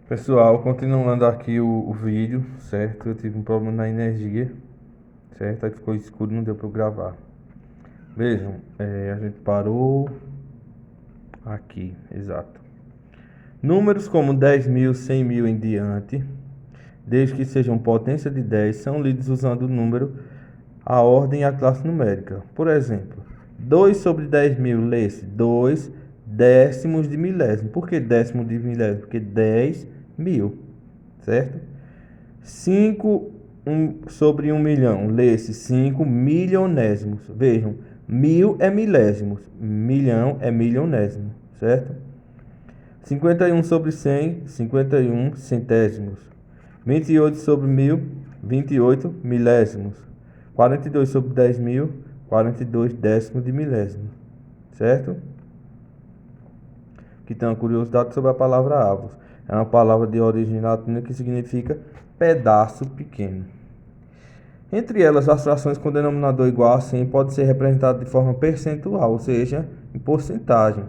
Pessoal, continuando aqui o vídeo, certo? Eu tive um problema na energia, certo? Aí ficou escuro, não deu para eu gravar. Vejam, a gente parou aqui, exato. Números como 10.000, 100.000 em diante, desde que sejam potência de 10, são lidos usando o número, a ordem e a classe numérica. Por exemplo, 2 sobre 10.000 lê-se 2 décimos de milésimo. Por que décimo de milésimo? Porque 10.000, certo? 5 sobre 1 milhão, lê-se 5 milionésimos. Vejam, mil é milésimos, milhão é milionésimo, certo? 51 sobre 100, 51 centésimos. 28 sobre 1.000, 28 milésimos. 42 sobre 10.000, 42 décimos de milésimo, certo? Aqui tem uma curiosidade sobre a palavra avos. É uma palavra de origem latina que significa pedaço pequeno. Entre elas, as frações com denominador igual a 100 podem ser representadas de forma percentual, ou seja, em porcentagem,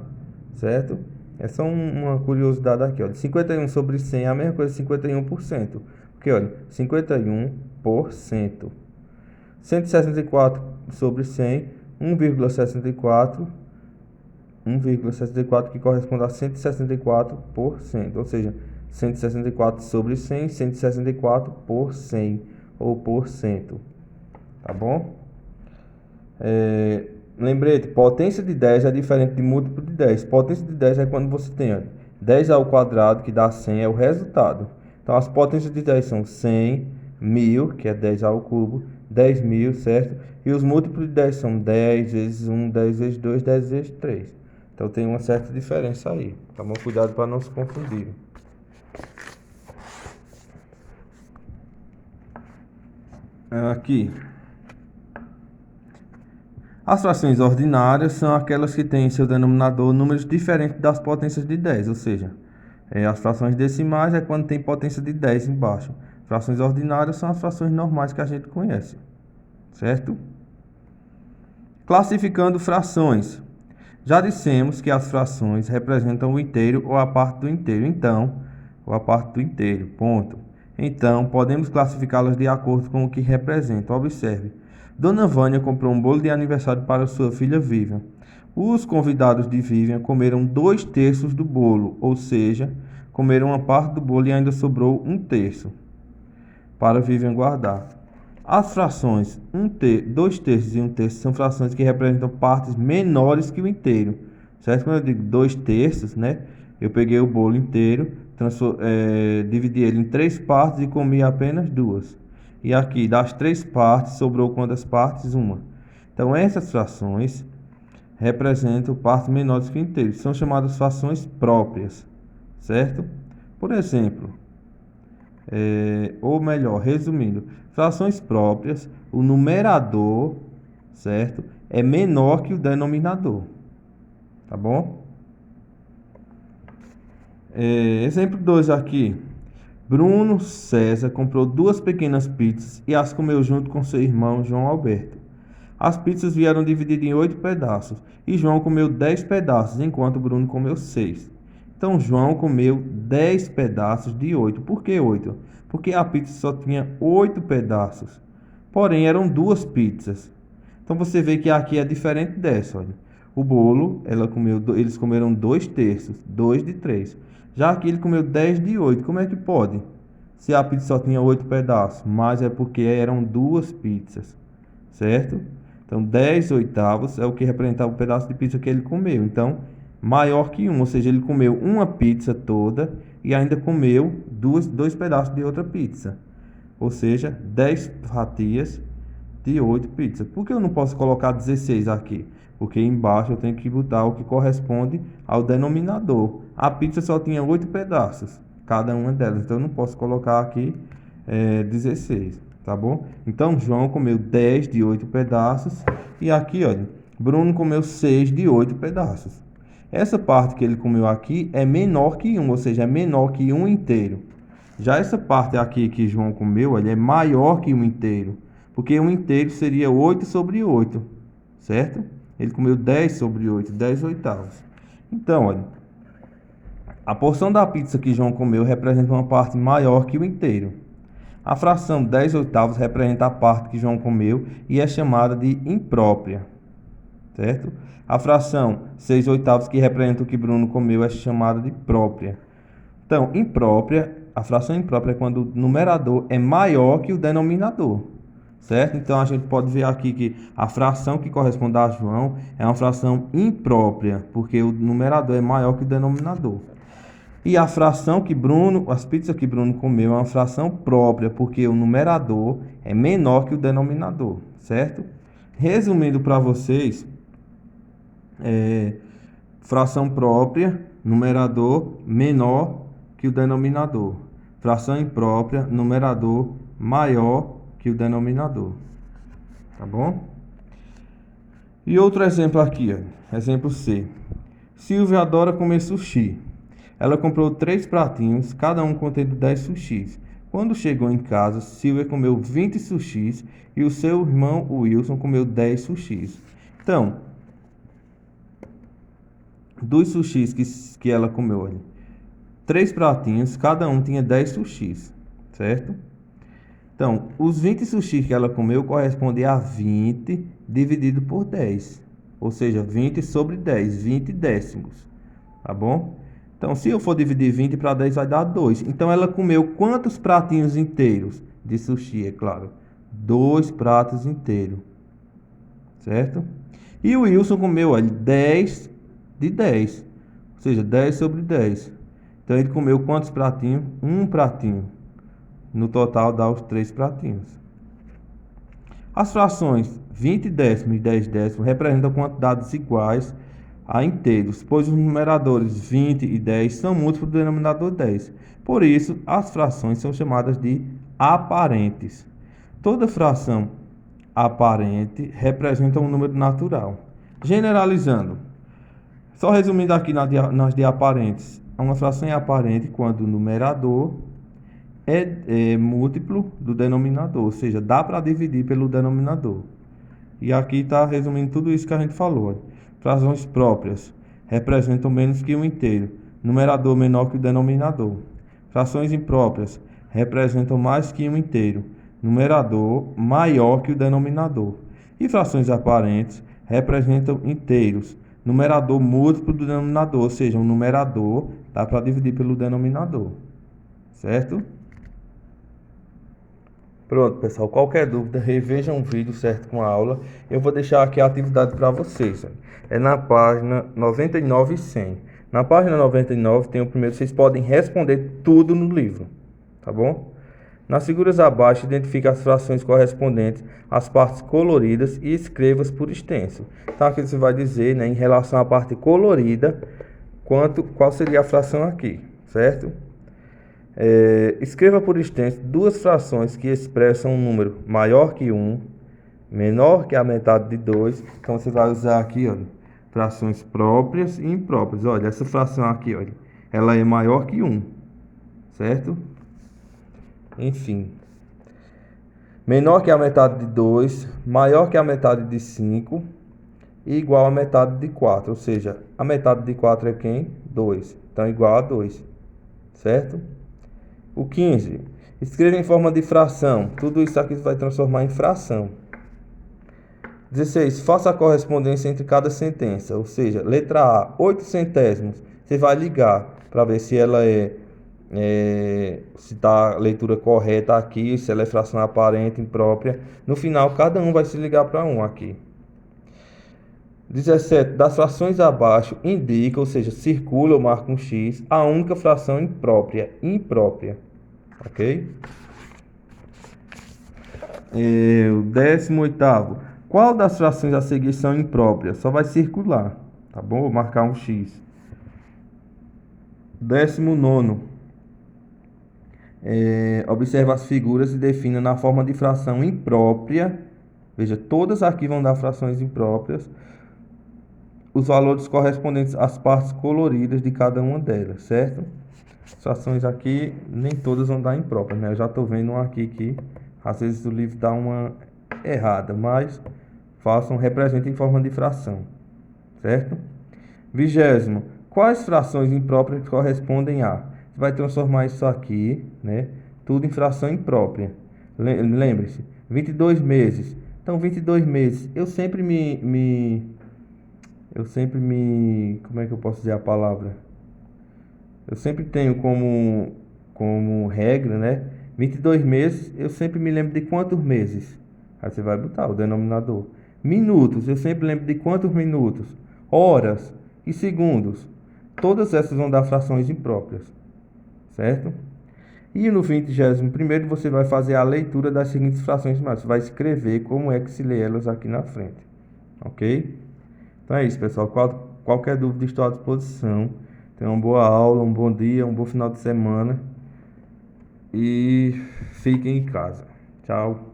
certo? Essa é uma curiosidade aqui, ó. 51 sobre 100 é a mesma coisa que 51%. Porque, olha, 51%. 164 sobre 100, 1,64, 1,64 que corresponde a 164%, ou seja, 164 sobre 100, 164 por 100, ou por cento, tá bom? Lembrete, potência de 10 é diferente de múltiplo de 10. Potência de 10 é quando você tem, olha, 10 ao quadrado, que dá 100, é o resultado. Então, as potências de 10 são 100, 1000, que é 10 ao cubo, 10.000, certo? E os múltiplos de 10 são 10 vezes 1, 10 vezes 2, 10 vezes 3. Então, tem uma certa diferença aí. Tá bom? Cuidado para não se confundir. Aqui. As frações ordinárias são aquelas que têm em seu denominador números diferentes das potências de 10, ou seja, as frações decimais é quando tem potência de 10 embaixo. Frações ordinárias são as frações normais que a gente conhece, certo? Classificando frações. Já dissemos que as frações representam o inteiro ou a parte do inteiro, ou a parte do inteiro, ponto. Então, podemos classificá-las de acordo com o que representam. Observe. Dona Vânia comprou um bolo de aniversário para sua filha Vivian. Os convidados de Vivian comeram 2/3 do bolo, ou seja, comeram uma parte do bolo e ainda sobrou 1/3 para Vivian guardar. As frações 2/3 e 1/3 são frações que representam partes menores que o inteiro, certo? Quando eu digo 2/3, né? Eu peguei o bolo inteiro, dividi ele em 3 partes e comi apenas 2. E aqui, das 3 partes, sobrou quantas partes? 1. Então, essas frações representam partes menores que o inteiro. São chamadas frações próprias, certo? Por exemplo, ou melhor, resumindo, frações próprias, o numerador, certo, é menor que o denominador, tá bom? Exemplo 2 aqui. Bruno César comprou 2 pequenas pizzas e as comeu junto com seu irmão João Alberto. As pizzas vieram divididas em 8 pedaços e João comeu 10 pedaços, enquanto Bruno comeu 6. Então, João comeu 10 pedaços de 8. Por que 8? Porque a pizza só tinha 8 pedaços. Porém, eram 2 pizzas. Então, você vê que aqui é diferente dessa. Olha. O bolo, eles comeram 2/3, 2 de 3. Já aqui ele comeu 10 de 8. Como é que pode? Se a pizza só tinha 8 pedaços. Mas é porque eram 2 pizzas. Certo? Então, 10 oitavos é o que representava o pedaço de pizza que ele comeu. Então, maior que 1, ou seja, ele comeu uma pizza toda e ainda comeu 2 pedaços de outra pizza. Ou seja, 10 fatias de 8 pizzas. Por que eu não posso colocar 16 aqui? Porque embaixo eu tenho que botar o que corresponde ao denominador. A pizza só tinha 8 pedaços, cada uma delas. Então, eu não posso colocar aqui 16. Tá bom? Então, João comeu 10 de 8 pedaços. E aqui, olha, Bruno comeu 6 de 8 pedaços. Essa parte que ele comeu aqui é menor que 1, ou seja, é menor que 1 inteiro. Já essa parte aqui que João comeu, olha, é maior que 1 inteiro. Porque 1 inteiro seria 8 sobre 8, certo? Ele comeu 10 sobre 8, 10 oitavos. Então, olha, A porção da pizza que João comeu representa uma parte maior que o inteiro. A fração 10 oitavos representa a parte que João comeu e é chamada de imprópria, certo? A fração 6 oitavos, que representa o que Bruno comeu, é chamada de própria. Então, imprópria, a fração imprópria é quando o numerador é maior que o denominador, certo? Então, a gente pode ver aqui que a fração que corresponde a João é uma fração imprópria, porque o numerador é maior que o denominador. E a fração que as pizzas que Bruno comeu é uma fração própria, porque o numerador é menor que o denominador, certo? Resumindo para vocês, fração própria, numerador menor que o denominador. Fração imprópria, numerador maior que o denominador. Tá bom? E outro exemplo aqui, ó. Exemplo C. Silvia adora comer sushi. Ela comprou 3 pratinhos, cada um contendo 10 sushis. Quando chegou em casa, Silvia comeu 20 sushis e o seu irmão Wilson comeu 10 sushis. Então, dos sushis que ela comeu, olha, 3 pratinhos, cada um tinha 10 sushis, certo? Então, os 20 sushis que ela comeu correspondem a 20 dividido por 10. Ou seja, 20 sobre 10, 20 décimos. Tá bom? Então, se eu for dividir 20 para 10, vai dar 2. Então, ela comeu quantos pratinhos inteiros de sushi, é claro? 2 pratos inteiros. Certo? E o Wilson comeu, olha, 10 de 10. Ou seja, 10 sobre 10. Então, ele comeu quantos pratinhos? Um pratinho. No total, dá os 3 pratinhos. As frações 20 décimos e 10 décimos representam quantidades iguais a inteiros, pois os numeradores 20 e 10 são múltiplos do denominador 10. Por isso, as frações são chamadas de aparentes. Toda fração aparente representa um número natural. Generalizando, só resumindo aqui nas de aparentes, uma fração é aparente quando o numerador é múltiplo do denominador, ou seja, dá para dividir pelo denominador. E aqui está resumindo tudo isso que a gente falou. Frações próprias representam menos que um inteiro, numerador menor que o denominador. Frações impróprias representam mais que um inteiro, numerador maior que o denominador. E frações aparentes representam inteiros, numerador múltiplo do denominador, ou seja, um numerador dá para dividir pelo denominador. Certo? Pronto, pessoal. Qualquer dúvida, revejam o vídeo, certo, com a aula. Eu vou deixar aqui a atividade para vocês. É na página 99 e 100. Na página 99 tem o primeiro, vocês podem responder tudo no livro, tá bom? Nas figuras abaixo, identifique as frações correspondentes às partes coloridas e escreva-as por extenso. Então, aqui você vai dizer, né, em relação à parte colorida, qual seria a fração aqui, certo? Escreva por extenso duas frações que expressam um número maior que 1, menor que a metade de 2. Então, você vai usar aqui, olha, frações próprias e impróprias. Olha, essa fração aqui, olha, ela é maior que 1, certo? Enfim. Menor que a metade de 2, maior que a metade de 5 e igual a metade de 4. Ou seja, a metade de 4 é quem? 2. Então, igual a 2, certo? O 15. Escreva em forma de fração. Tudo isso aqui vai transformar em fração. 16. Faça a correspondência entre cada sentença. Ou seja, letra A, 8 centésimos. Você vai ligar para ver se ela se está a leitura correta aqui, se ela é fração aparente, imprópria. No final, cada um vai se ligar para um aqui. 17. Das frações abaixo, indica, ou seja, circula ou marca um X, a única fração imprópria. Ok? O 18º. Qual das frações a seguir são impróprias? Só vai circular, tá bom? Vou marcar um X. 19º. Observa as figuras e defina na forma de fração imprópria. Veja, todas aqui vão dar frações impróprias. Os valores correspondentes às partes coloridas de cada uma delas, certo? As frações aqui, nem todas vão dar impróprias, né? Eu já estou vendo uma aqui que às vezes o livro dá uma errada, mas representem em forma de fração, certo? 20º. Quais frações impróprias correspondem a? Você vai transformar isso aqui, né? Tudo em fração imprópria. Lembre-se, 22 meses. Então, 22 meses. Como é que eu posso dizer a palavra? Eu sempre tenho como regra, né? 22 meses, eu sempre me lembro de quantos meses. Aí você vai botar o denominador. Minutos, eu sempre lembro de quantos minutos. Horas e segundos. Todas essas vão dar frações impróprias, certo? E no 21º você vai fazer a leitura das seguintes frações primárias. Você vai escrever como é que se lê elas aqui na frente, ok? Então é isso, pessoal. Qualquer dúvida, estou à disposição. Tenham uma boa aula, um bom dia, um bom final de semana e fiquem em casa. Tchau.